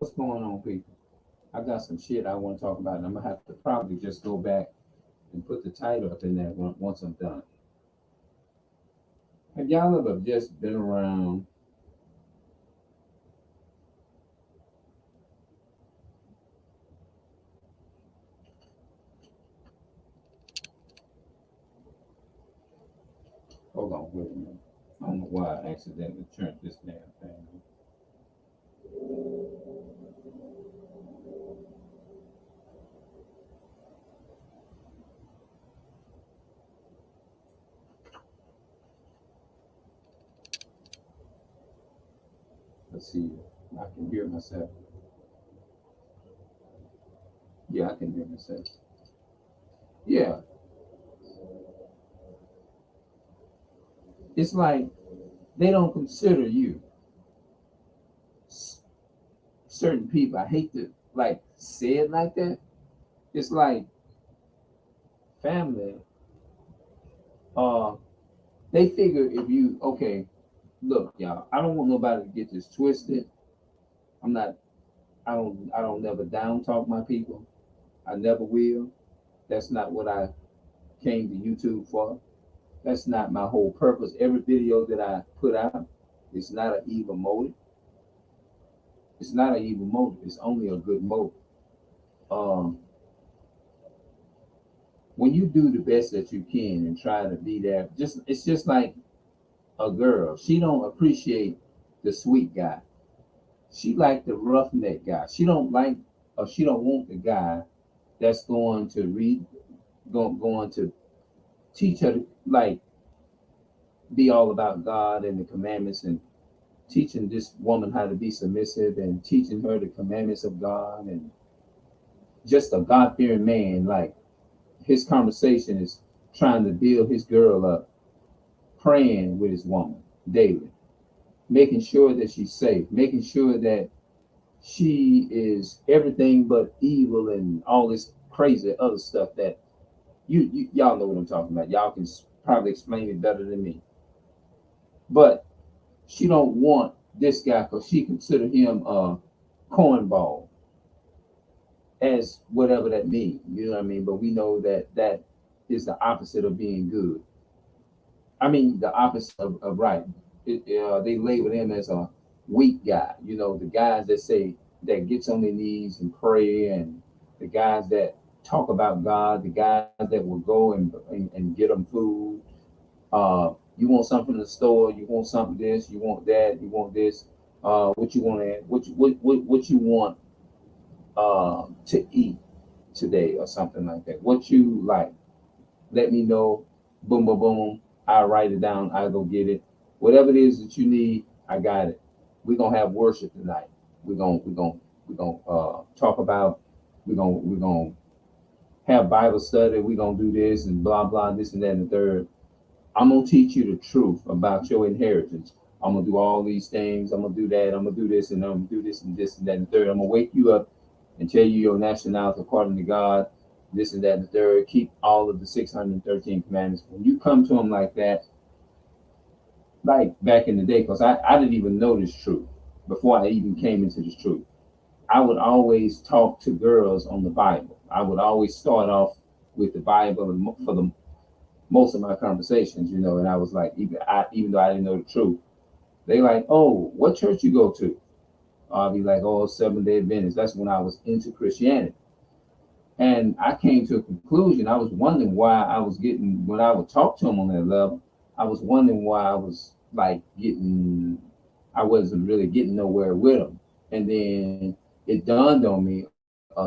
What's going on, people? I got some shit I want to talk about, and I'm gonna have to probably just go back and put the title up in there once I'm done. Have y'all ever just been around? Hold on, wait a minute. I don't know why I accidentally turned this damn thing on. Let's see. I can hear myself. Yeah, I can hear myself. Yeah, it's like they don't consider you. S- Certain people, I hate to like say it like that. It's like family. Uh, they figure if you okay, look, y'all. I don't want nobody to get this twisted. I'm not. I don't never down talk my people. I never will. That's not what I came to YouTube for. That's not my whole purpose. Every video that I put out, it's not an evil motive. It's not an evil motive. It's only a good motive. Um, when you do the best that you can and try to be there, just it's just like a girl. She don't appreciate the sweet guy. She like the roughneck guy. She don't like or she don't want the guy that's going to going to teach her to like be all about God and the commandments and teaching this woman how to be submissive and teaching her the commandments of God and just a God fearing man. Like his conversation is trying to build his girl up, praying with his woman daily, making sure that she's safe, making sure that she is everything but evil and all this crazy other stuff that y'all know what I'm talking about. Y'all can probably explain it better than me. But she don't want this guy because she consider him a cornball, as whatever that means. You know what I mean? But we know that that is the opposite of being good. I mean, the opposite of right. They label him as a weak guy. You know, the guys that say that gets on their knees and pray, and the guys that talk about God, the guys that will go and get them food. You want something in the store, you want something this, you want that, you want this. What you want to, what you want to eat today or something like that. What you like, let me know. Boom, boom, boom. I'll write it down. I'll go get it. Whatever it is that you need, I got it. We're gonna have worship tonight. We're gonna talk about. We're gonna have Bible study. We're gonna do this and blah blah this and that and the third. I'm gonna teach you the truth about your inheritance. I'm gonna do all these things. I'm gonna do that. I'm gonna do this and I'm gonna do this and that and the third. I'm gonna wake you up and tell you your nationality according to God, this and that and the third. Keep all of the 613 commandments. When you come to them like that, like back in the day, because I didn't even know this truth before I even came into this truth. I would always talk to girls on the Bible. I would always start off with the Bible and for the most of my conversations, you know, and I was like, even though I didn't know the truth, they like, oh, what church you go to? I'll be like, oh, Seventh Day Adventist. That's when I was into Christianity. And I came to a conclusion. I was wondering why I was getting, when I would talk to them on that level, I was wondering why I was like getting, I wasn't really getting nowhere with them. And then it dawned on me,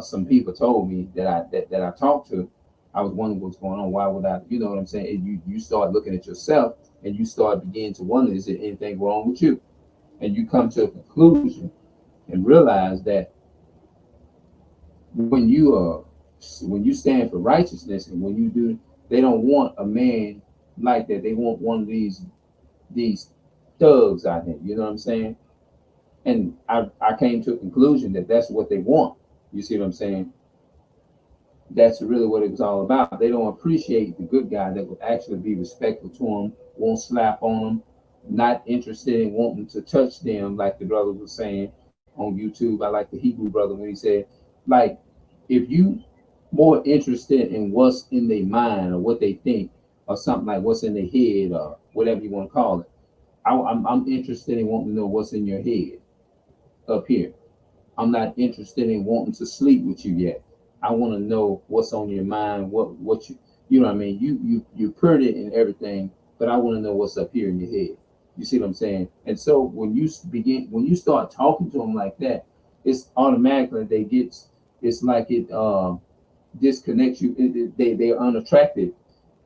some people told me that I talked to, I was wondering what's going on. Why would I, you know what I'm saying? And you start looking at yourself and you start beginning to wonder, is there anything wrong with you? And you come to a conclusion and realize that when you when you stand for righteousness and when you do, they don't want a man like that. They want one of these thugs out there. You know what I'm saying? And I came to a conclusion that that's what they want. You see what I'm saying? That's really what it was all about. They don't appreciate the good guy that will actually be respectful to them, won't slap on them, not interested in wanting to touch them, like the brother was saying. on YouTube. I like the Hebrew brother when he said, like, if you more interested in what's in their mind or what they think or something like what's in their head or whatever you want to call it, I'm interested in wanting to know what's in your head up here. I'm not interested in wanting to sleep with you yet. I want to know what's on your mind, what you know what I mean. You pretty and everything, but I want to know what's up here in your head. You see what I'm saying? And so when you start talking to them like that, it's automatically they get it's like it disconnects you. They're unattractive.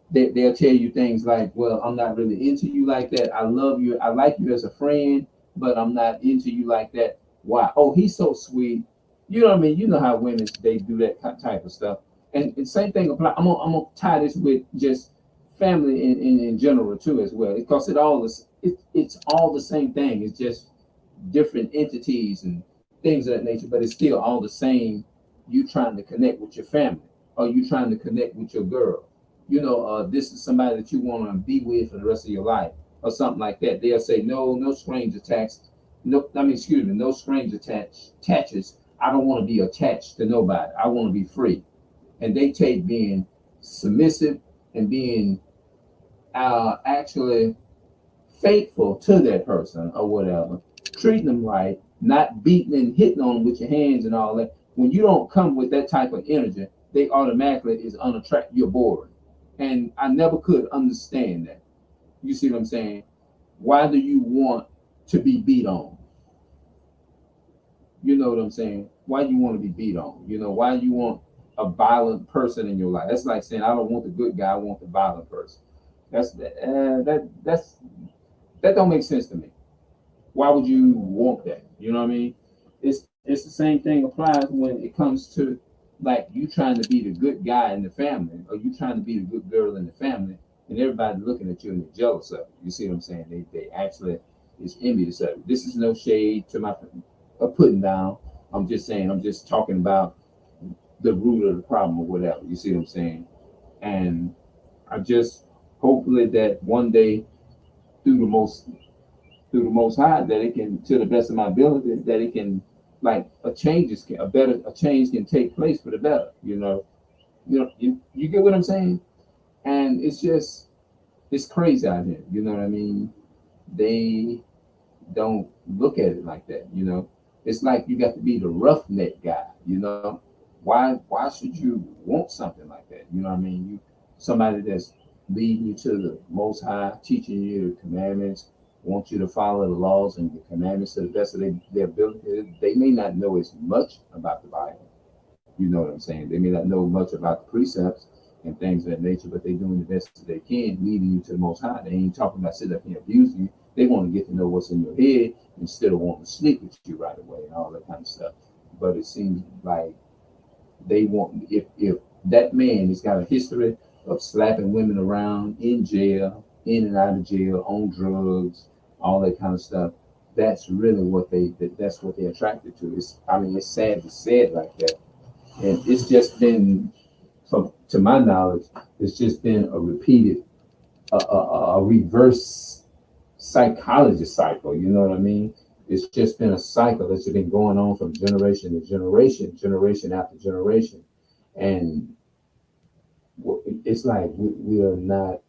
They'll tell you things like, well, I'm not really into you like that. I love you. I like you as a friend, but I'm not into you like that. Why? Oh, he's so sweet. You know what I mean? You know how women, they do that type of stuff. And same thing apply. I'm gonna tie this with just family in general too as well, because it's all the same thing. It's just different entities and things of that nature, but it's still all the same. You trying to connect with your family, or you trying to connect with your girl. This is somebody that you want to be with for the rest of your life, or something like that. They'll say, no, no strings attached. No, I mean, excuse me, no strings attaches. I don't want to be attached to nobody. I want to be free. And they take being submissive and being actually faithful to that person or whatever, treating them right, not beating and hitting on them with your hands and all that. When you don't come with that type of energy, they automatically is unattractive. You're bored. And I never could understand that. You see what I'm saying? Why do you want to be beat on? You know what I'm saying? Why do you want to be beat on? Why do you want a violent person in your life? That's like saying, I don't want the good guy, I want the violent person. That don't make sense to me. Why would you want that? You know what I mean? It's the same thing applies when it comes to, like, you trying to be the good guy in the family, or you trying to be the good girl in the family, and everybody looking at you and they're jealous of it. You see what I'm saying? They actually is envious of it. This is no shade to my putting down. I'm just saying. I'm just talking about the root of the problem or whatever. You see what I'm saying? And I just hopefully that one day through the most through the Most High, that it can, to the best of my ability, that it can, like, a change can take place for the better. You get what I'm saying? And it's crazy out here. You know what I mean? They don't look at it like that. It's like you got to be the roughneck guy. Why should you want something like that? You know what I mean? Somebody that's leading you to the Most High, teaching you the commandments, want you to follow the laws and the commandments to the best of their ability. They may not know as much about the Bible. You know what I'm saying? They may not know much about the precepts and things of that nature, but they're doing the best that they can, leading you to the Most High. They ain't talking about sitting up here abusing you. They want to get to know what's in your head instead of wanting to sleep with you right away and all that kind of stuff. But it seems like they want, if that man has got a history of slapping women around in jail, in and out of jail, on drugs, all that kind of stuff, that's really that's what they're attracted to. It's sad to say it like that. And it's just been, to my knowledge, it's just been a repeated, a reverse psychology cycle. You know what I mean? It's just been a cycle that's been going on from generation to generation, generation after generation. And it's like we are not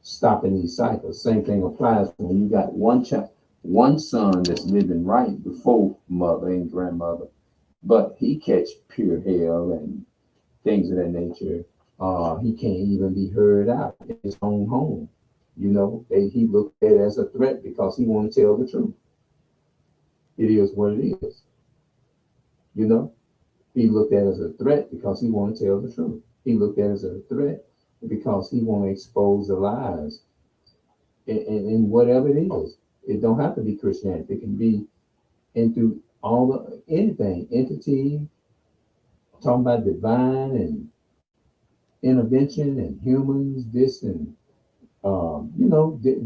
stopping these cycles. Same thing applies when you got one son that's living right before mother and grandmother, but he catch pure hell and things of that nature. He can't even be heard out in his own home. He looked at it as a threat because he want to tell the truth. It is what it is. You know, he looked at it as a threat because he want to tell the truth. He looked at it as a threat because he want to expose the lies in whatever it is. It don't have to be Christianity. It can be into anything, entity, talking about divine and intervention and humans, this and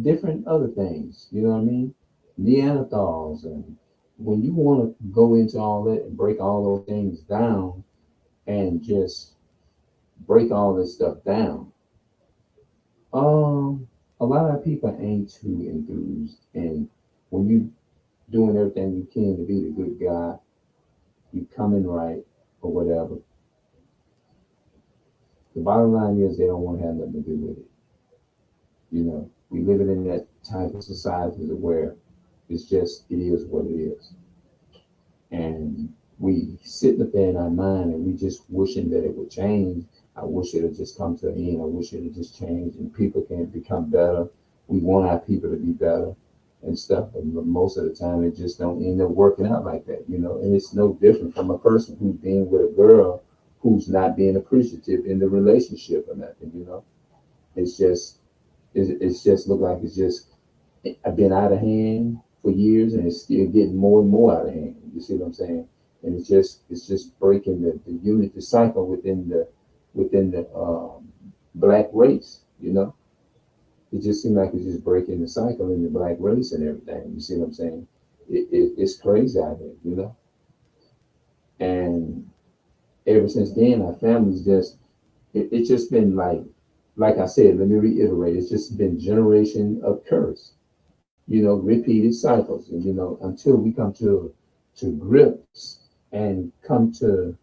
different other things. You know what I mean? Neanderthals, and when you want to go into all that and break all those things down and just break all this stuff down, a lot of people ain't too enthused. And when you doing everything you can to be the good guy, you coming right or whatever. The bottom line is they don't want to have nothing to do with it. We living in that type of society where it's just it is what it is, and we sitting up there in our mind and we just wishing that it would change. I wish it would just come to an end. I wish it would just change and people can become better. We want our people to be better and stuff, but most of the time it just don't end up working out like that. And it's no different from a person who's being with a girl who's not being appreciative in the relationship or nothing. It's just it's just look like it's just I've been out of hand for years and it's still getting more and more out of hand. You see what I'm saying? And it's just breaking the unity cycle within the black race. It just seems like it's just breaking the cycle in the black race and everything. You see what I'm saying? It's crazy out here. And ever since then, our family's it's just been like I said, let me reiterate, it's just been generation of curse, repeated cycles. And, until we come to grips and come to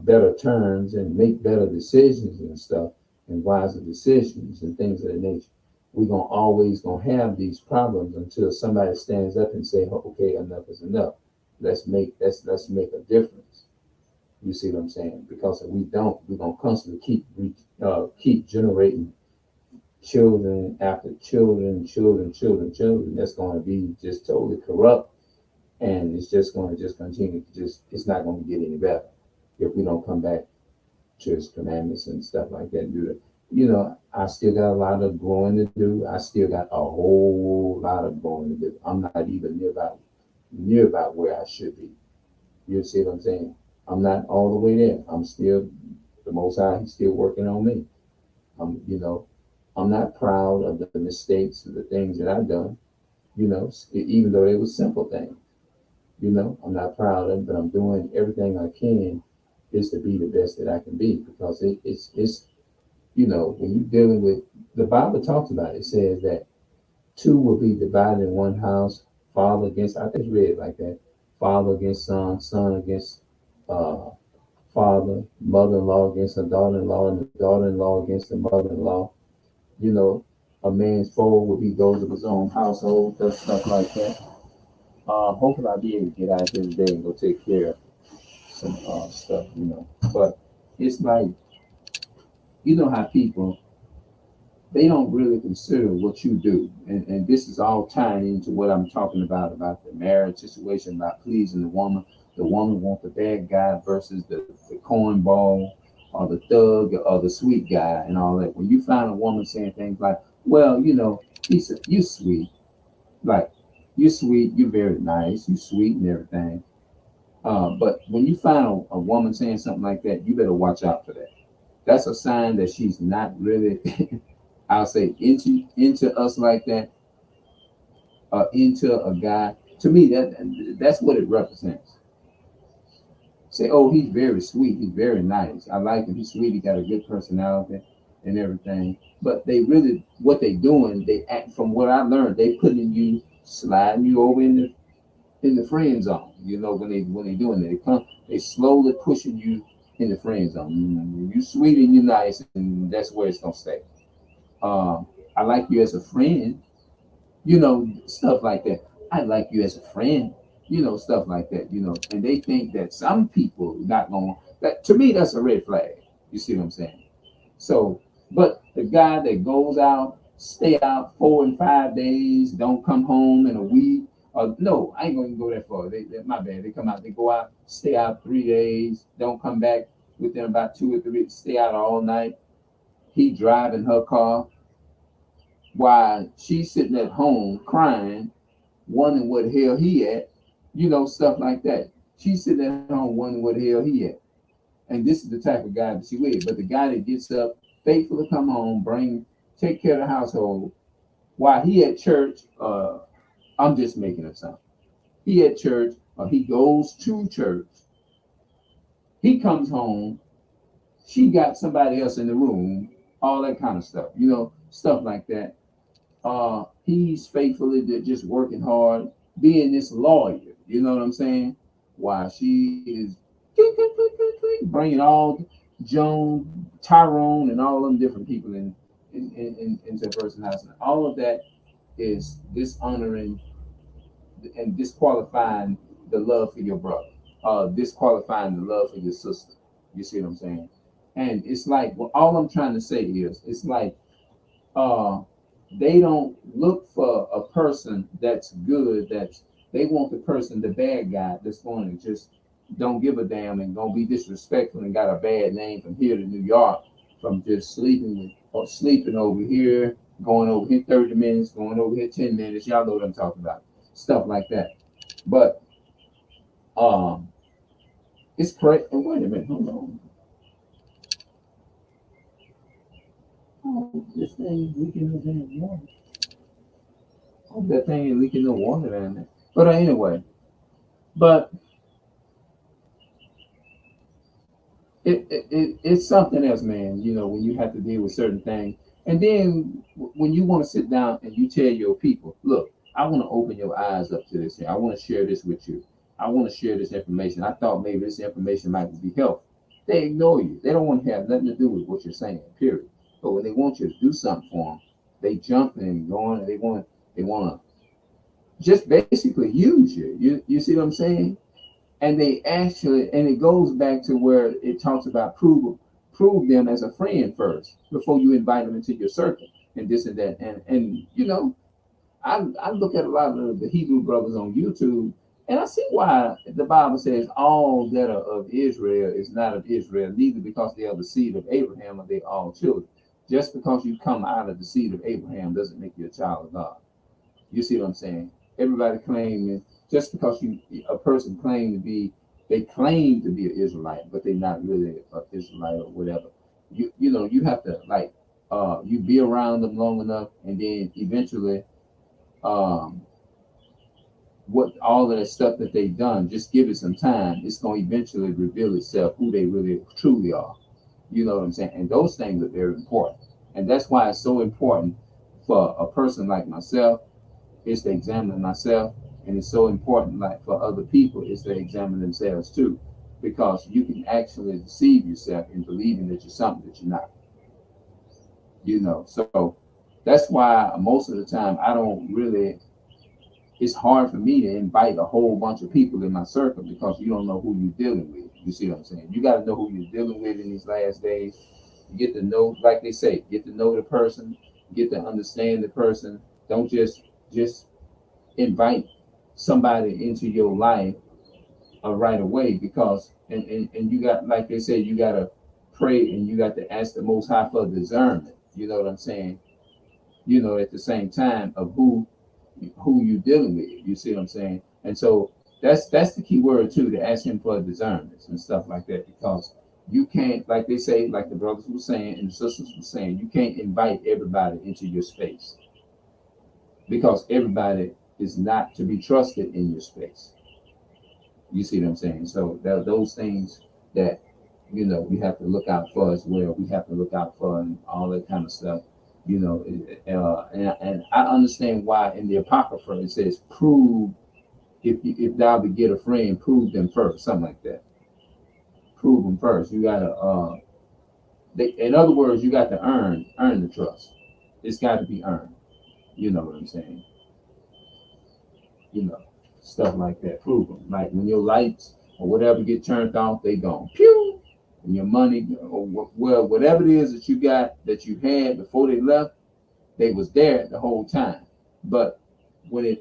better terms and make better decisions and stuff and wiser decisions and things of that nature, we're always gonna have these problems until somebody stands up and say, "Oh, okay, enough is enough. Let's make a difference." You see what I'm saying? Because if we don't, we're gonna constantly keep generating children after children, children, children, children. That's going to be just totally corrupt, and it's just going to just continue. It's not going to get any better if we don't come back to His commandments and stuff like that. Do it. I still got a lot of growing to do. I still got a whole lot of growing to do. I'm not even near about where I should be. You see what I'm saying? I'm not all the way there. I'm still the Most High. He's still working on me. I'm not proud of the mistakes or the things that I've done. Even though they were simple things. I'm not proud of it, but I'm doing everything I can is to be the best that I can be because it's when you're dealing with the Bible talks about it, it says that two will be divided in one house, father against I just read it like that, father against son, son against uh father, mother-in-law against a daughter-in-law, and the daughter-in-law against the mother-in-law. You know, a man's foe will be those of his own household, stuff like that. Hopefully I'll be able to get out here today and go take care of some stuff. But it's like how people they don't really consider what you do. And this is all tying into what I'm talking about the marriage situation, about pleasing the woman. The woman wants the bad guy versus the cornball or the thug or the sweet guy and all that. When you find a woman saying things like, well, he said, you sweet, like you're sweet, you're very nice, you sweet and everything. But when you find a woman saying something like that, you better watch out for that. That's a sign that she's not really I'll say into us like that, into a guy. To me, that's what it represents. Say, oh, he's very sweet, he's very nice. I like him, he's sweet, he got a good personality and everything. But they really, what they doing, they act from what I learned, they putting you, sliding you over in the friend zone. When they doing it, they slowly pushing you in the friend zone. You sweet and you nice, and that's where it's gonna stay. I like you as a friend, stuff like that. I like you as a friend, stuff like that. And they think that some people not going that to me that's a red flag. You see what I'm saying? So, but the guy that goes out, stay out 4 and 5 days, don't come home in a week. No, I ain't gonna go that far. My bad. They come out, they go out, stay out 3 days, don't come back within about 2 or 3, stay out all night. He driving her car while she's sitting at home crying, wondering what the hell he at, stuff like that. She's sitting at home wondering what the hell he at. And this is the type of guy that she with. But the guy that gets up, faithful to come home, take care of the household, while he at church, I'm just making up something. He at church, or he goes to church, he comes home, she got somebody else in the room, all that kind of stuff, stuff like that. He's faithfully just working hard. being this lawyer. You know what I'm saying? While she is bringing all Joan, Tyrone, and all them different people into a person's house. And all of that is dishonoring and disqualifying the love for your brother, disqualifying the love for your sister. You see what I'm saying? And it's like, well, all I'm trying to say is, it's like, uh, they don't look for a person that's good. They want the person, the bad guy, that's going to just don't give a damn and gonna be disrespectful and got a bad name from here to New York, from just sleeping over here, going over here 30 minutes, going over here 10 minutes. Y'all know what I'm talking about. Stuff like that. But it's crazy. Oh, wait a minute, hold on. Oh, this thing leaking no damn water. Oh, that thing ain't leaking no water down there. But anyway, but it's something else, man. You know, when you have to deal with certain things, and then when you want to sit down and you tell your people, look, I want to open your eyes up to this here. I want to share this with you. I want to share this information. I thought maybe this information might be helpful. They ignore you. They don't want to have nothing to do with what you're saying. Period. But when they want you to do something for them, they jump and go on. They want to just basically use you. You see what I'm saying? And they actually, and it goes back to where it talks about prove them as a friend first before you invite them into your circle and this and that. And you know, I look at a lot of the Hebrew brothers on YouTube, and I see why the Bible says all that are of Israel is not of Israel, neither because they are the seed of Abraham are they all children. Just because you come out of the seed of Abraham doesn't make you a child of God. You see what I'm saying? Everybody claiming, just because a person they claim to be an Israelite, but they're not really an Israelite or whatever. You know, you have to, like, you be around them long enough, and then eventually, um what all of that stuff that they've done, just give it some time, it's going to eventually reveal itself who they really truly are. You know what I'm saying? And those things are very important, and that's why it's so important for a person like myself is to examine myself, and it's so important, like for other people, is to examine themselves too, because you can actually deceive yourself in believing that you're something that you're not. You know, so that's why most of the time I don't really. It's hard for me to invite a whole bunch of people in my circle because you don't know who you're dealing with. You see what I'm saying? You got to know who you're dealing with in these last days. You get to know, like they say, get to know the person, get to understand the person. Don't just invite somebody into your life right away, because and you got, like they say, you got to pray and you got to ask the Most High for discernment. You know what I'm saying? You know, at the same time of who you dealing with. You see what I'm saying? And so that's the key word too, to ask him for discernment and stuff like that, because you can't, like they say, like the brothers were saying and the sisters were saying, you can't invite everybody into your space, because everybody is not to be trusted in your space. You see what I'm saying? So those things that, you know, we have to look out for as well. We have to look out for, and all that kind of stuff. You know, and I understand why in the Apocrypha it says, "Prove if thou be get a friend, prove them first," something like that. Prove them first. You gotta, in other words, you got to earn the trust. It's got to be earned. You know what I'm saying? You know, stuff like that. Prove them. Like when your lights or whatever get turned off, they gone. Pew. And your money, or well, whatever it is that you got, that you had before they left, they was there the whole time. But when you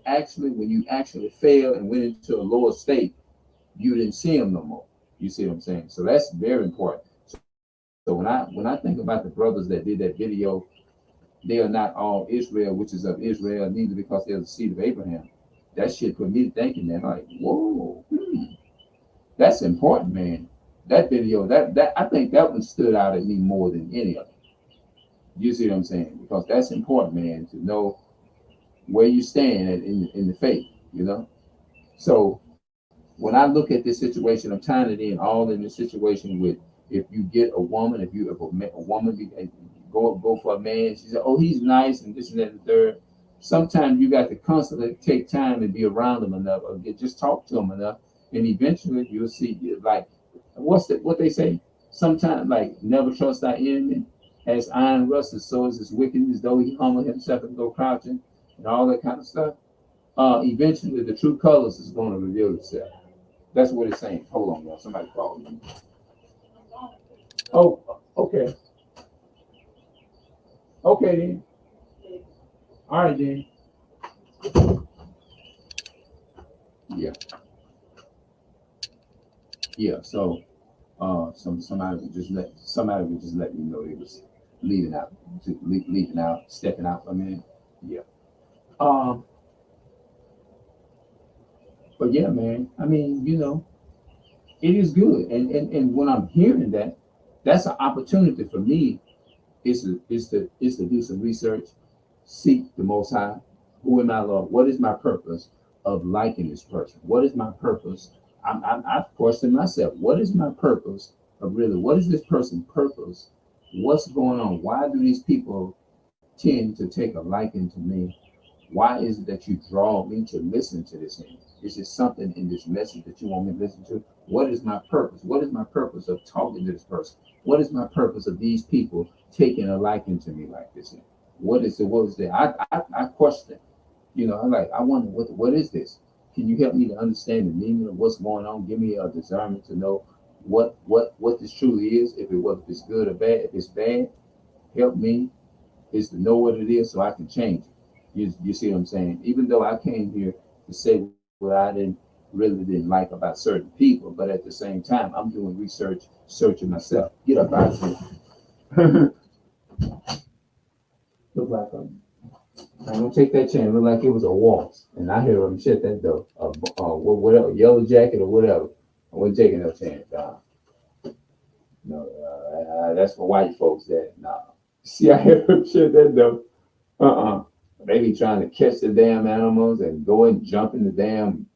actually failed and went into a lower state, you didn't see them no more. You see what I'm saying? So that's very important. So when I think about the brothers that did that video, they are not all Israel, which is of Israel, neither because they're the seed of Abraham. That shit put me thinking that, like, whoa, that's important, man. That video, that I think that one stood out at me more than any of them. You see what I'm saying? Because that's important, man, to know where you stand in the faith, you know? So when I look at this situation, I'm tying it in all in this situation with, if you get a woman, if a woman go for a man, she said, oh, he's nice and this and that and the third. sometimes you got to constantly take time and be around them enough, or just talk to them enough, and eventually you'll see like what they say. Sometimes like never trust thy enemy, as iron rusteth, so is his wickedness, though he humble himself and go crouching, and all that kind of stuff. Eventually the true colors is going to reveal itself. That's what it's saying. Hold on, y'all. Somebody called me. Oh, okay. Okay then. All right then. Yeah. Yeah. So somebody would just let me know it was leaving out, stepping out. I mean, yeah. Um, but yeah, man. I mean, it is good, and when I'm hearing that, that's an opportunity for me is to do some research, seek the Most High. Who am I, Lord? What is my purpose of liking this person? What is my purpose? I've questioned myself. What is my purpose of really? What is this person's purpose? What's going on? Why do these people tend to take a liking to me? Why is it that you draw me to listen to this? Is there something in this message that you want me to listen to? What is my purpose? What is my purpose of talking to this person? What is my purpose of these people taking a liking to me like this? What is it? What is that? I question. I'm like, I wonder what is this? Can you help me to understand the meaning of what's going on? Give me a discernment to know what this truly is. Whether it's good or bad. If it's bad, help me is to know what it is so I can change it. You see what I'm saying? Even though I came here to say what I didn't like about certain people, but at the same time, I'm doing research, searching myself. Get up out of here. Look like I'm gonna take that chance. Look like it was a waltz, and I hear him shut that door. Whatever, yellow jacket or whatever. I wasn't taking no chance. No, that's for white folks. That nah. See, I hear him shut that door. They be trying to catch the damn animals and go and jump in the damn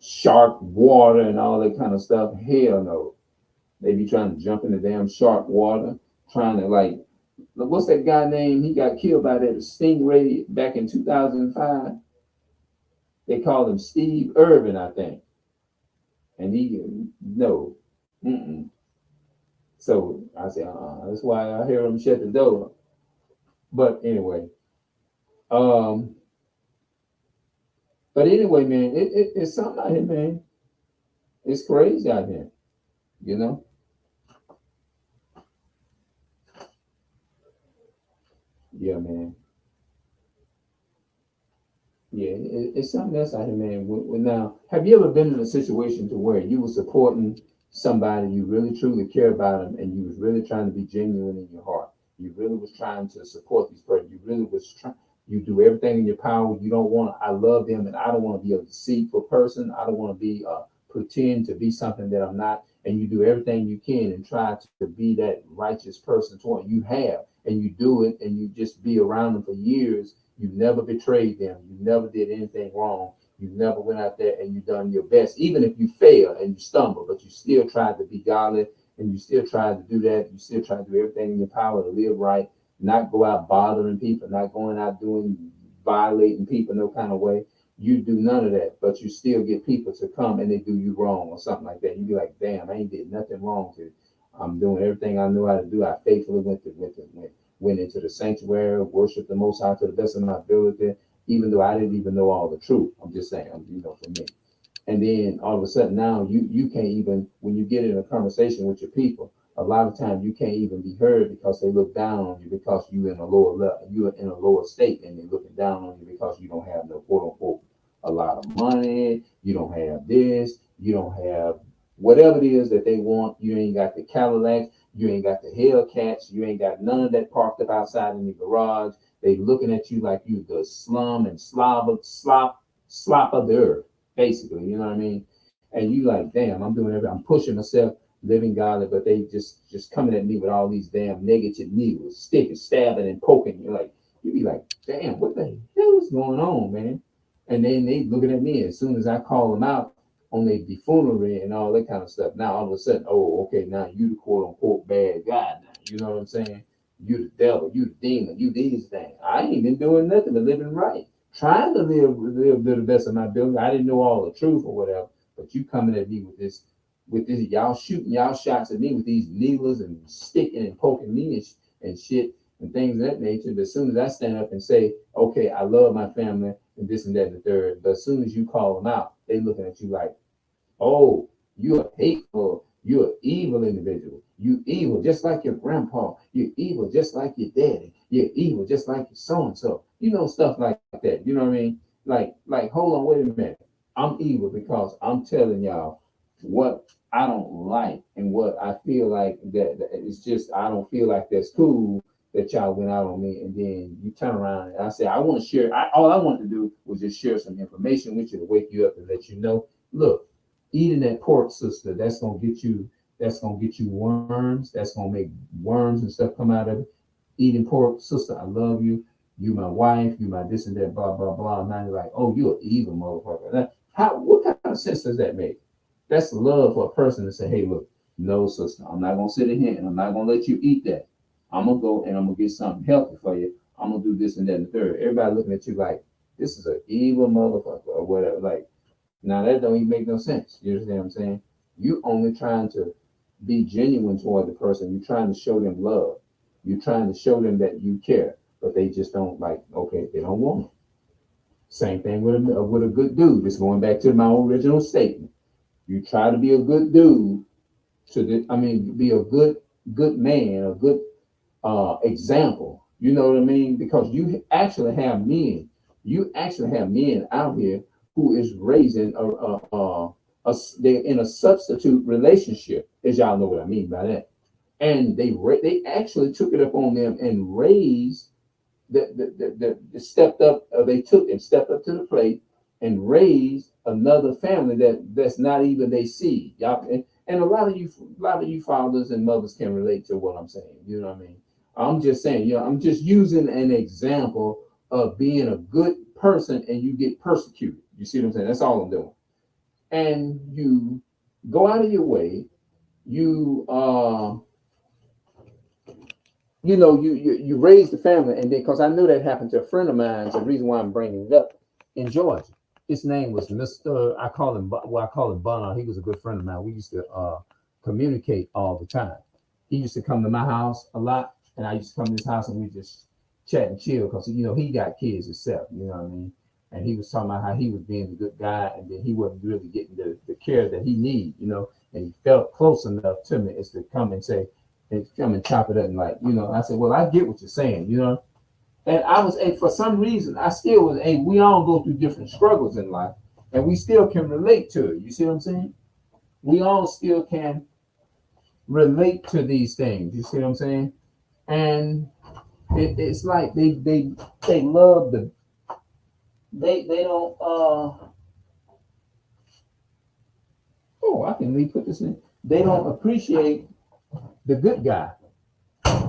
shark water and all that kind of stuff. Hell no. They be trying to jump in the damn shark water, trying to what's that guy name? He got killed by that stingray back in 2005. They called him Steve Irvin, I think. And no. Mm-mm. So I said, that's why I hear him shut the door. But anyway, but anyway, man, it's something out here, man. It's crazy out here, you know. Yeah, man. Yeah, it's something else out here, man. Now, have you ever been in a situation to where you were supporting somebody you really truly care about them, and you was really trying to be genuine in your heart? You really was trying to support these person. You really was trying. You do everything in your power. You don't want. I love them, and I don't want to be a deceitful person. I don't want to be pretend to be something that I'm not. And you do everything you can and try to be that righteous person toward you have, and you do it, and you just be around them for years. You never betrayed them. You never did anything wrong. You never went out there and you done your best, even if you fail and you stumble, but you still tried to be godly and you still tried to do that. You still tried to do everything in your power to live right, not go out bothering people, not going out doing violating people no kind of way. You do none of that, but you still get people to come and they do you wrong or something like that. You be like, damn, I ain't did nothing wrong to. I'm doing everything I know how to do. I faithfully went into the sanctuary, worshiped the Most High to the best of my ability, even though I didn't even know all the truth. I'm just saying, for me. And then all of a sudden now you can't even, when you get in a conversation with your people, a lot of times you can't even be heard because they look down on you because you're in a lower level, you're in a lower state, and they're looking down on you because you don't have no quote unquote a lot of money, you don't have this, you don't have whatever it is that they want. You ain't got the Cadillacs, you ain't got the Hellcats, you ain't got none of that parked up outside in your garage. They looking at you like you the slum and slop of the earth, basically. You know what I mean? And you like, damn, I'm doing everything. I'm pushing myself, living godly, but they just coming at me with all these damn negative needles, sticking, stabbing, and poking. You be like, damn, what the hell is going on, man? And then they looking at me as soon as I call them out on their buffoonery and all that kind of stuff. Now all of a sudden, oh, okay, now you the quote unquote bad guy now. You know what I'm saying? You the devil, you the demon, you these things. I ain't been doing nothing but living right, trying to live to the best of my ability. I didn't know all the truth or whatever, but you coming at me with this, y'all shooting y'all shots at me with these needles and sticking and poking me and shit and things of that nature. But as soon as I stand up and say, okay, I love my family and this and that and the third, but as soon as you call them out, they looking at you like, oh, you're hateful, you're an evil individual. You evil just like your grandpa. You're evil just like your daddy. You're evil just like your so and so. You know, stuff like that. You know what I mean? Like, hold on, wait a minute. I'm evil because I'm telling y'all what I don't like and what I feel like that it's just I don't feel like that's cool that y'all went out on me, and then you turn around and I say I want to share. All I wanted to do was just share some information with you to wake you up and let you know. Look, eating that pork, sister, that's gonna get you. That's gonna get you worms. That's gonna make worms and stuff come out of it. Eating pork, sister, I love you. You my wife. You my this and that. Blah blah blah. And now you're like, oh, you're an evil motherfucker. How? What kind of sense does that make? That's love for a person to say, hey, look, no, sister, I'm not gonna sit in here and I'm not gonna let you eat that. I'm gonna go and I'm gonna get something healthy for you. I'm gonna do this and that and the third. Everybody looking at you like this is an evil motherfucker or whatever. Like, now that don't even make no sense. You understand what I'm saying? You only trying to be genuine toward the person. You're trying to show them love. You're trying to show them that you care, but they just don't like. Okay, they don't want it. Same thing with a good dude. Just going back to my original statement. You try to be a good dude be a good man, a good example. You know what I mean? Because you actually have men out here who is raising they're in a substitute relationship, as y'all know what I mean by that. And they actually took it up on them and raised the stepped up. They took and stepped up to the plate and raised another family that's not even they see y'all. And a lot of you fathers and mothers can relate to what I'm saying. You know what I mean? I'm just saying, I'm just using an example of being a good person and you get persecuted. You see what I'm saying? That's all I'm doing. And you go out of your way, you you raise the family, and then because I knew that happened to a friend of mine. The reason why I'm bringing it up in Georgia. His name was Mr. I call him Bunner. He was a good friend of mine. We used to communicate all the time. He used to come to my house a lot, and I used to come to his house and we just chat and chill because he got kids himself. You know what I mean? And he was talking about how he was being a good guy, and then he wasn't really getting the care that he needed. And he felt close enough to me as to come and say, and come and chop it up and I said, well, I get what you're saying. And I was, for some reason, I still was, we all go through different struggles in life, and we still can relate to it. You see what I'm saying? We all still can relate to these things. You see what I'm saying? And it's like they love they don't, I can put this in. They don't appreciate the good guy.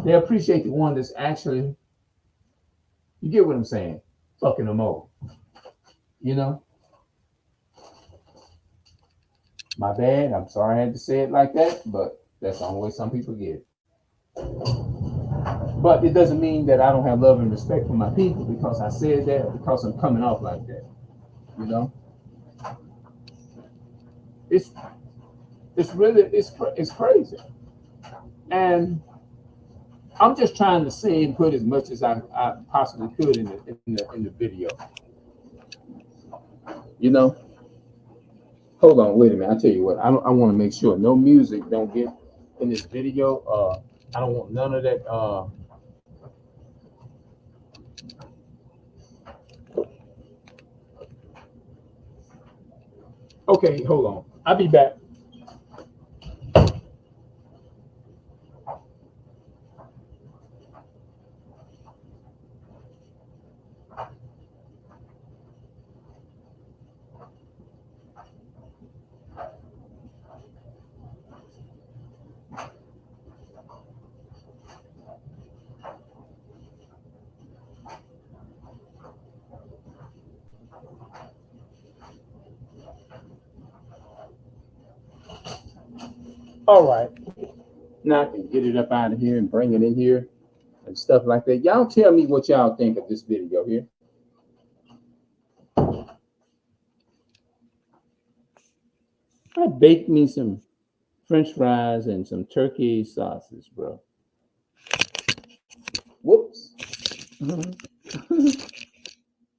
They appreciate the one that's actually, you get what I'm saying? Fucking them over. My bad. I'm sorry I had to say it like that, but that's the only way some people get it. But it doesn't mean that I don't have love and respect for my people because I said that, because I'm coming off like that. It's really it's crazy. And I'm just trying to say and put as much as I possibly could in the video. Hold on, wait a minute. I tell you what, I want to make sure no music don't get in this video. I don't want none of that. Okay, hold on. I'll be back. All right. Now I can get it up out of here and bring it in here and stuff like that. Y'all tell me what y'all think of this video here. I baked me some French fries and some turkey sausage, bro. Whoops. I don't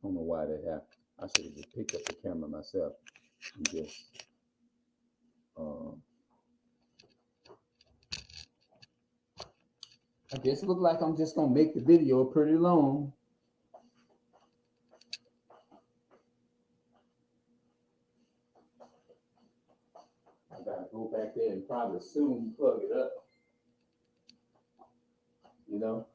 know why that happened. I should have just picked up the camera myself and just I guess it look like I'm just gonna make the video pretty long. I gotta go back there and probably soon plug it up. You know?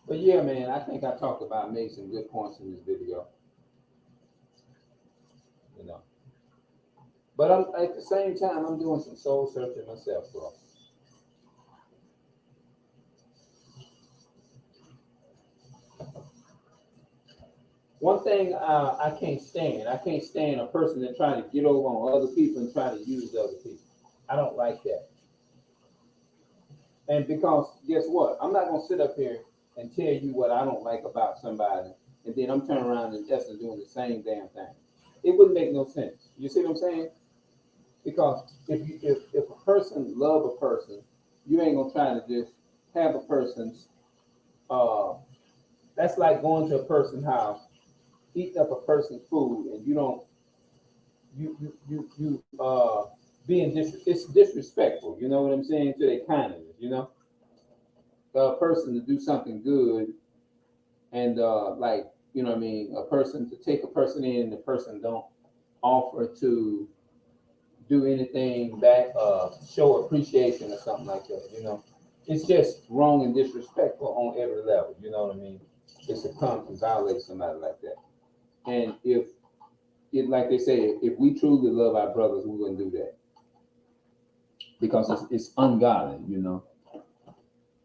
But yeah, man, I think I talked about made some good points in this video. You know. But at the same time, I'm doing some soul searching myself, bro. One thing I can't stand a person that try to get over on other people and try to use other people. I don't like that. And because guess what? I'm not gonna sit up here and tell you what I don't like about somebody, and then I'm turning around and just doing the same damn thing. It wouldn't make no sense. You see what I'm saying? Because if a person love a person, you ain't gonna try to just have a person's that's like going to a person's house, eating up a person's food, and you don't being it's disrespectful. You know what I'm saying to their kindness. You know, a person to do something good and like you know what I mean, a person to take a person in, the person don't offer to do anything back, show appreciation or something like that. You know, it's just wrong and disrespectful on every level. You know what I mean? It's to come and violate somebody like that. And if it, like they say, if we truly love our brothers, we wouldn't do that because it's ungodly. You know,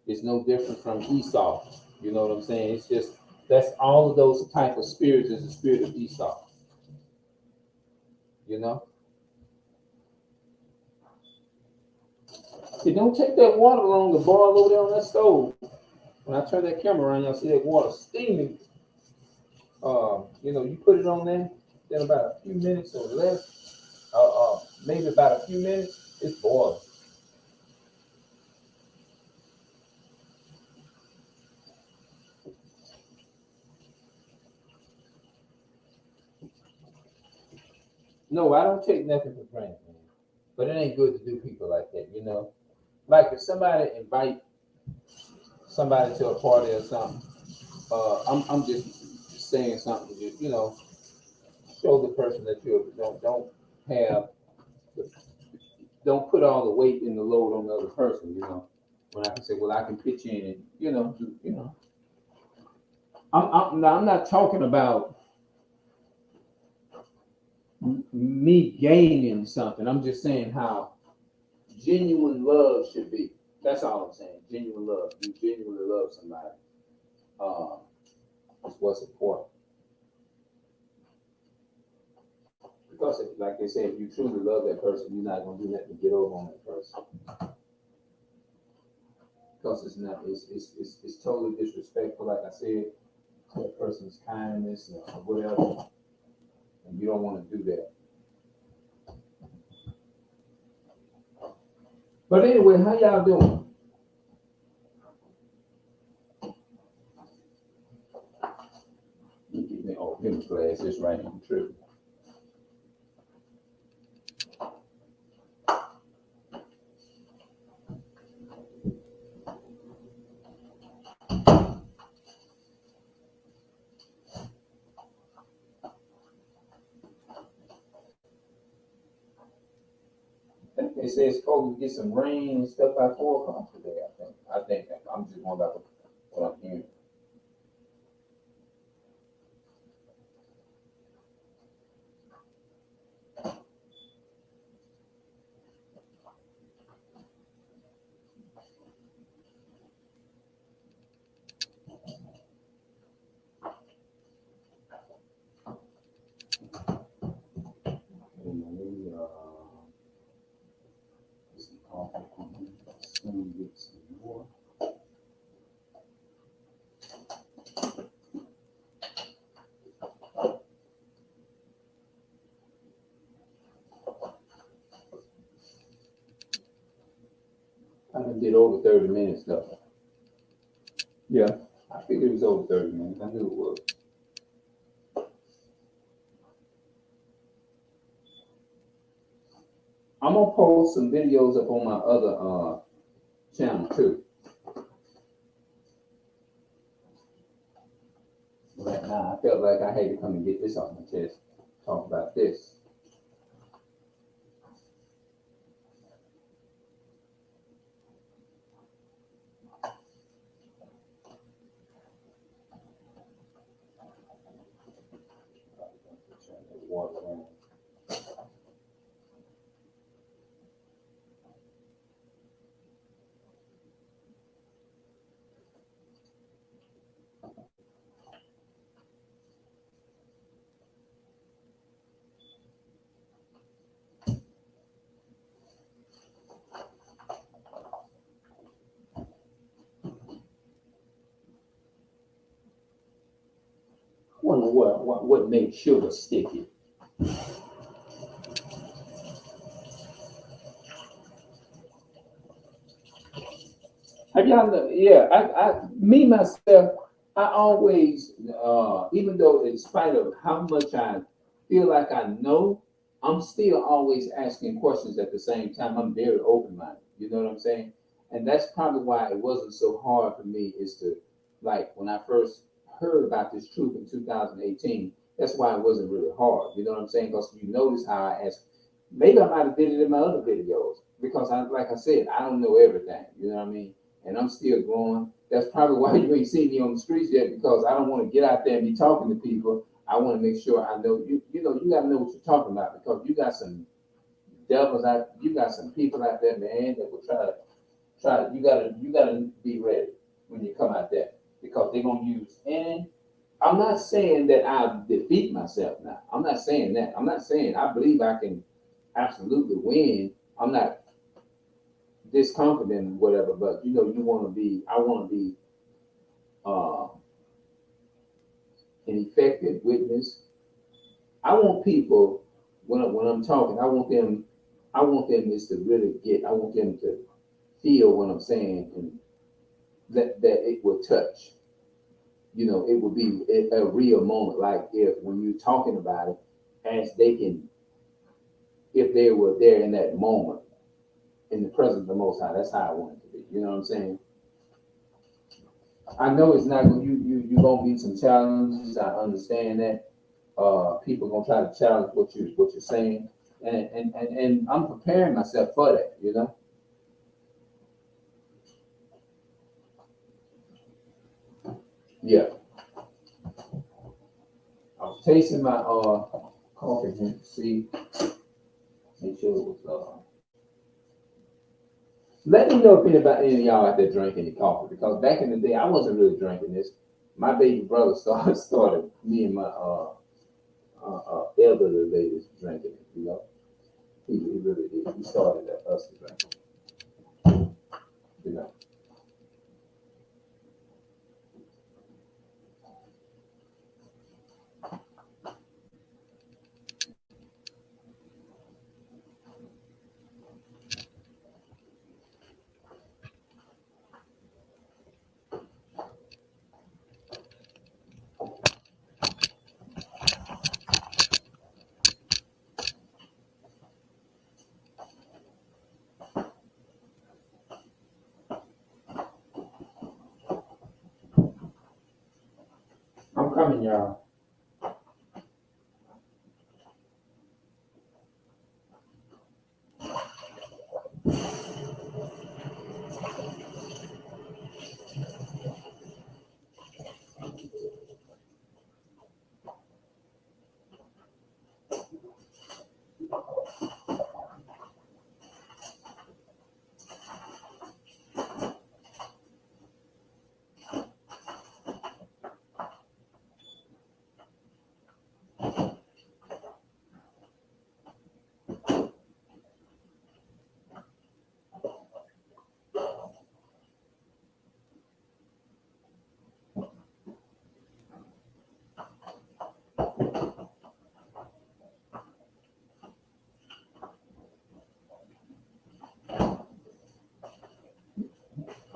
it's no different from Esau. You know what I'm saying? It's just that's all of those type of spirits is the spirit of Esau. You know. You don't take that water long to boil over there on that stove. When I turn that camera around, y'all see that water steaming. You know, you put it on there, then about a few minutes or less, maybe about a few minutes, it's boiling. No, I don't take nothing for granted, man. But it ain't good to do people like that, you know. Like if somebody invite somebody to a party or something, I'm just saying something, just, you know, show the person that you don't have don't put all the weight and the load on the other person, you know. When I can say, well, I can pitch in and you know, I'm not talking about me gaining something. I'm just saying how genuine love should be. That's all I'm saying. Genuine love. You genuinely love somebody. Is what's important. Because Plus, like they say, if you truly love that person, you're not gonna do nothing to get over on that person. Because it's not, it's totally disrespectful. Like I said, to that person's kindness or whatever, and you don't want to do that. But anyway, how y'all doing? Give me glass. It's right on the trip. They say it's supposed to get some rain and stuff by 4 o'clock today. I think I'm just going by what I'm hearing. Get some more. I done did over 30 minutes though. Yeah, I figured it was over 30 minutes. I knew it was. I'm gonna post some videos up on my other channel too. Right now, I felt like I had to come and get this off my chest. Talk about this. Water around. I wonder what makes sugar sticky. Have y'all? Yeah, me myself, I always, even though in spite of how much I feel like I know, I'm still always asking questions at the same time. I'm very open minded. You know what I'm saying? And that's probably why it wasn't so hard for me. Is to like when I first heard about this truth in 2018. That's why it wasn't really hard. You know what I'm saying? Because you notice how I ask. Maybe I might have did it in my other videos because like I said, I don't know everything. You know what I mean? And I'm still growing. That's probably why you ain't seen me on the streets yet, because I don't want to get out there and be talking to people. I want to make sure I know you. You know, you got to know what you're talking about, because you got some devils out. You got some people out there, man, that will try. You gotta be ready when you come out there, because they're gonna use. And I'm not saying that I defeat myself now. I'm not saying that. I'm not saying I believe I can absolutely win. I'm not discomforted and whatever, but you know, you want to be. I want to be uh, an effective witness. I want people when I'm talking. I want them just to really get. I want them to feel what I'm saying, and that it will touch. You know, it will be a real moment. Like if when you're talking about it, as they can, if they were there in that moment, in the presence of the Most High. That's how I want it to be. You know what I'm saying? I know it's not going. You gonna meet some challenges. I understand that. People gonna try to challenge what you're saying, and I'm preparing myself for that. You know. Yeah. I was tasting my coffee here to see, make sure it was. Let me know if any of y'all out there drink any coffee, because back in the day I wasn't really drinking this. My baby brother started me and my elderly ladies drinking it. You know, he really did. He started us to drink. You know. I'm coming, y'all.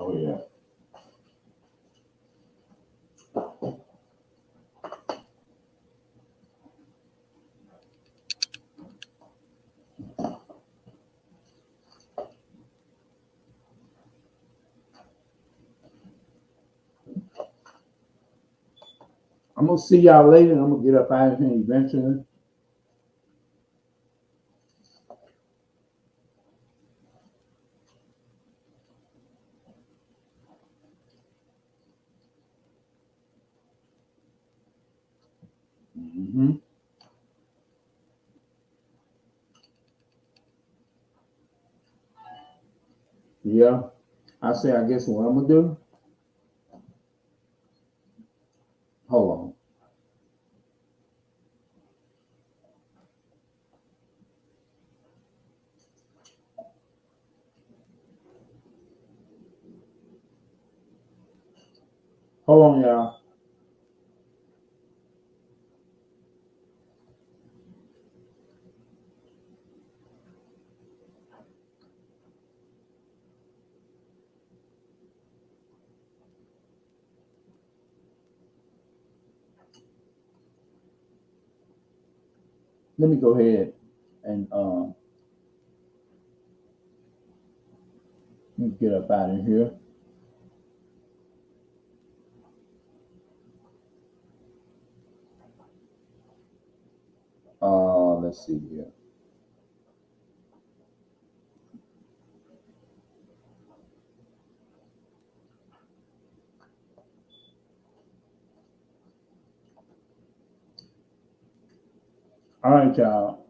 Oh yeah. I'm gonna see y'all later, and I'm gonna get up out of here eventually. Hmm. Yeah. I say, I guess what I'm gonna do. Hold on. Hold on, y'all. Let me go ahead and get up out of here. Let's see here. All right, y'all.